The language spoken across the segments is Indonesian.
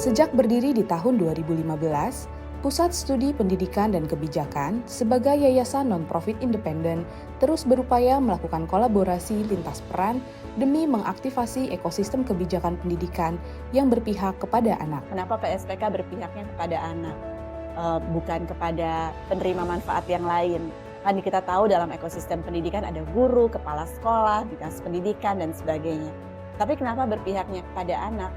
Sejak berdiri di tahun 2015, Pusat Studi Pendidikan dan Kebijakan sebagai yayasan non-profit independen terus berupaya melakukan kolaborasi lintas peran demi mengaktifasi ekosistem kebijakan pendidikan yang berpihak kepada anak. Kenapa PSPK berpihaknya kepada anak, bukan kepada penerima manfaat yang lain? Kan kita tahu dalam ekosistem pendidikan ada guru, kepala sekolah, dinas pendidikan, dan sebagainya. Tapi kenapa berpihaknya kepada anak?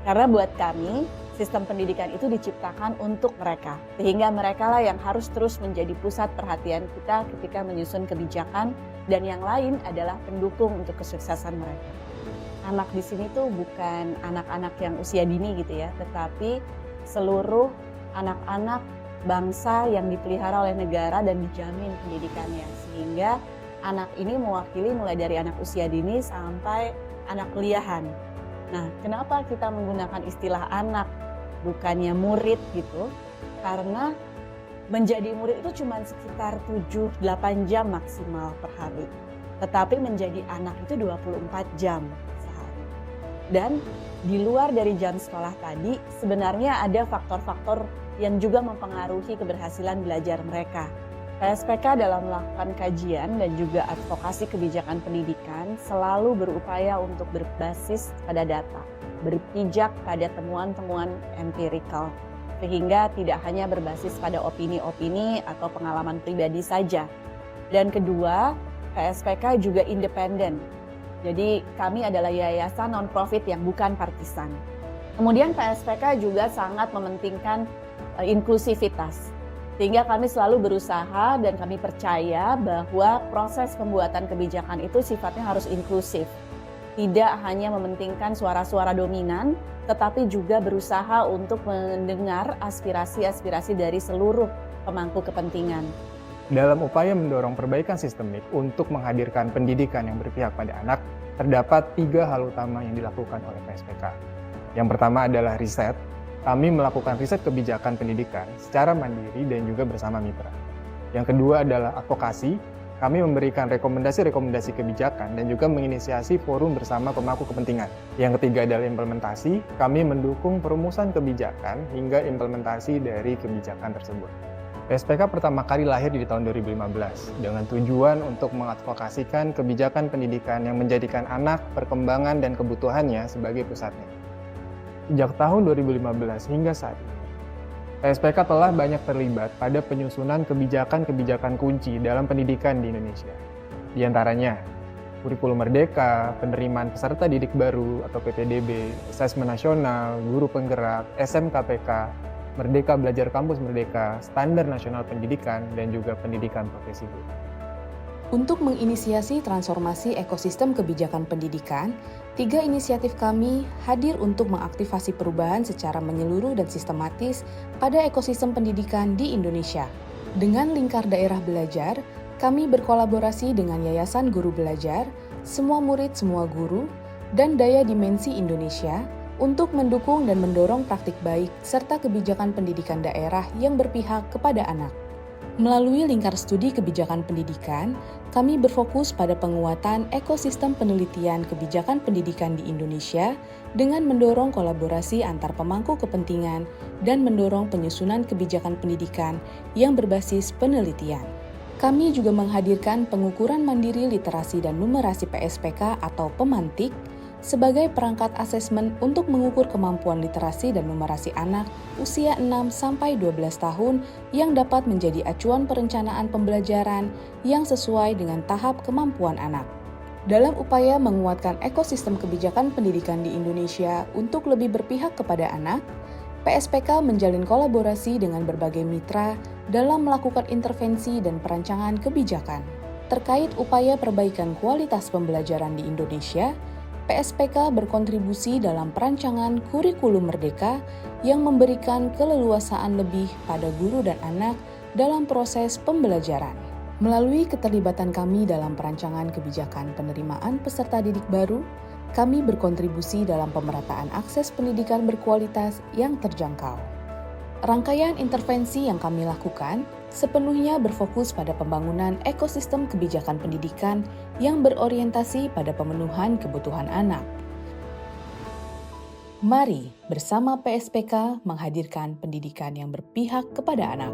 Karena buat kami, sistem pendidikan itu diciptakan untuk mereka. Sehingga mereka lah yang harus terus menjadi pusat perhatian kita ketika menyusun kebijakan, dan yang lain adalah pendukung untuk kesuksesan mereka. Anak di sini tuh bukan anak-anak yang usia dini gitu ya, tetapi seluruh anak-anak bangsa yang dipelihara oleh negara dan dijamin pendidikannya. Sehingga anak ini mewakili mulai dari anak usia dini sampai anak kuliahan. Nah, kenapa kita menggunakan istilah anak bukannya murid gitu? Karena menjadi murid itu cuma sekitar 7-8 jam maksimal per hari. Tetapi menjadi anak itu 24 jam sehari. Dan di luar dari jam sekolah tadi, sebenarnya ada faktor-faktor yang juga mempengaruhi keberhasilan belajar mereka. PSPK dalam melakukan kajian dan juga advokasi kebijakan pendidikan selalu berupaya untuk berbasis pada data, berpijak pada temuan-temuan empirikal, sehingga tidak hanya berbasis pada opini-opini atau pengalaman pribadi saja. Dan kedua, PSPK juga independen. Jadi kami adalah yayasan non-profit yang bukan partisan. Kemudian PSPK juga sangat mementingkan inklusivitas. Sehingga kami selalu berusaha dan kami percaya bahwa proses pembuatan kebijakan itu sifatnya harus inklusif. Tidak hanya mementingkan suara-suara dominan, tetapi juga berusaha untuk mendengar aspirasi-aspirasi dari seluruh pemangku kepentingan. Dalam upaya mendorong perbaikan sistemik untuk menghadirkan pendidikan yang berpihak pada anak, terdapat 3 hal utama yang dilakukan oleh PSPK. Yang pertama adalah riset. Kami melakukan riset kebijakan pendidikan secara mandiri dan juga bersama mitra. Yang kedua adalah advokasi. Kami memberikan rekomendasi-rekomendasi kebijakan dan juga menginisiasi forum bersama pemangku kepentingan. Yang ketiga adalah implementasi. Kami mendukung perumusan kebijakan hingga implementasi dari kebijakan tersebut. PSPK pertama kali lahir di tahun 2015 dengan tujuan untuk mengadvokasikan kebijakan pendidikan yang menjadikan anak, perkembangan, dan kebutuhannya sebagai pusatnya. Sejak tahun 2015 hingga saat ini, PSPK telah banyak terlibat pada penyusunan kebijakan-kebijakan kunci dalam pendidikan di Indonesia. Di antaranya, kurikulum merdeka, penerimaan peserta didik baru atau PPDB, asesmen nasional, guru penggerak, SMKPK, Merdeka Belajar Kampus Merdeka, Standar Nasional Pendidikan, dan juga pendidikan profesi guru. Untuk menginisiasi transformasi ekosistem kebijakan pendidikan, 3 inisiatif kami hadir untuk mengaktifasi perubahan secara menyeluruh dan sistematis pada ekosistem pendidikan di Indonesia. Dengan Lingkar Daerah Belajar, kami berkolaborasi dengan Yayasan Guru Belajar, Semua Murid Semua Guru, dan Daya Dimensi Indonesia untuk mendukung dan mendorong praktik baik serta kebijakan pendidikan daerah yang berpihak kepada anak. Melalui Lingkar Studi Kebijakan Pendidikan, kami berfokus pada penguatan ekosistem penelitian kebijakan pendidikan di Indonesia dengan mendorong kolaborasi antar pemangku kepentingan dan mendorong penyusunan kebijakan pendidikan yang berbasis penelitian. Kami juga menghadirkan pengukuran mandiri literasi dan numerasi PSPK atau pemantik sebagai perangkat asesmen untuk mengukur kemampuan literasi dan numerasi anak usia 6-12 tahun yang dapat menjadi acuan perencanaan pembelajaran yang sesuai dengan tahap kemampuan anak. Dalam upaya menguatkan ekosistem kebijakan pendidikan di Indonesia untuk lebih berpihak kepada anak, PSPK menjalin kolaborasi dengan berbagai mitra dalam melakukan intervensi dan perancangan kebijakan. Terkait upaya perbaikan kualitas pembelajaran di Indonesia, PSPK berkontribusi dalam perancangan kurikulum merdeka yang memberikan keleluasaan lebih pada guru dan anak dalam proses pembelajaran. Melalui keterlibatan kami dalam perancangan kebijakan penerimaan peserta didik baru, kami berkontribusi dalam pemerataan akses pendidikan berkualitas yang terjangkau. Rangkaian intervensi yang kami lakukan sepenuhnya berfokus pada pembangunan ekosistem kebijakan pendidikan yang berorientasi pada pemenuhan kebutuhan anak. Mari bersama PSPK menghadirkan pendidikan yang berpihak kepada anak.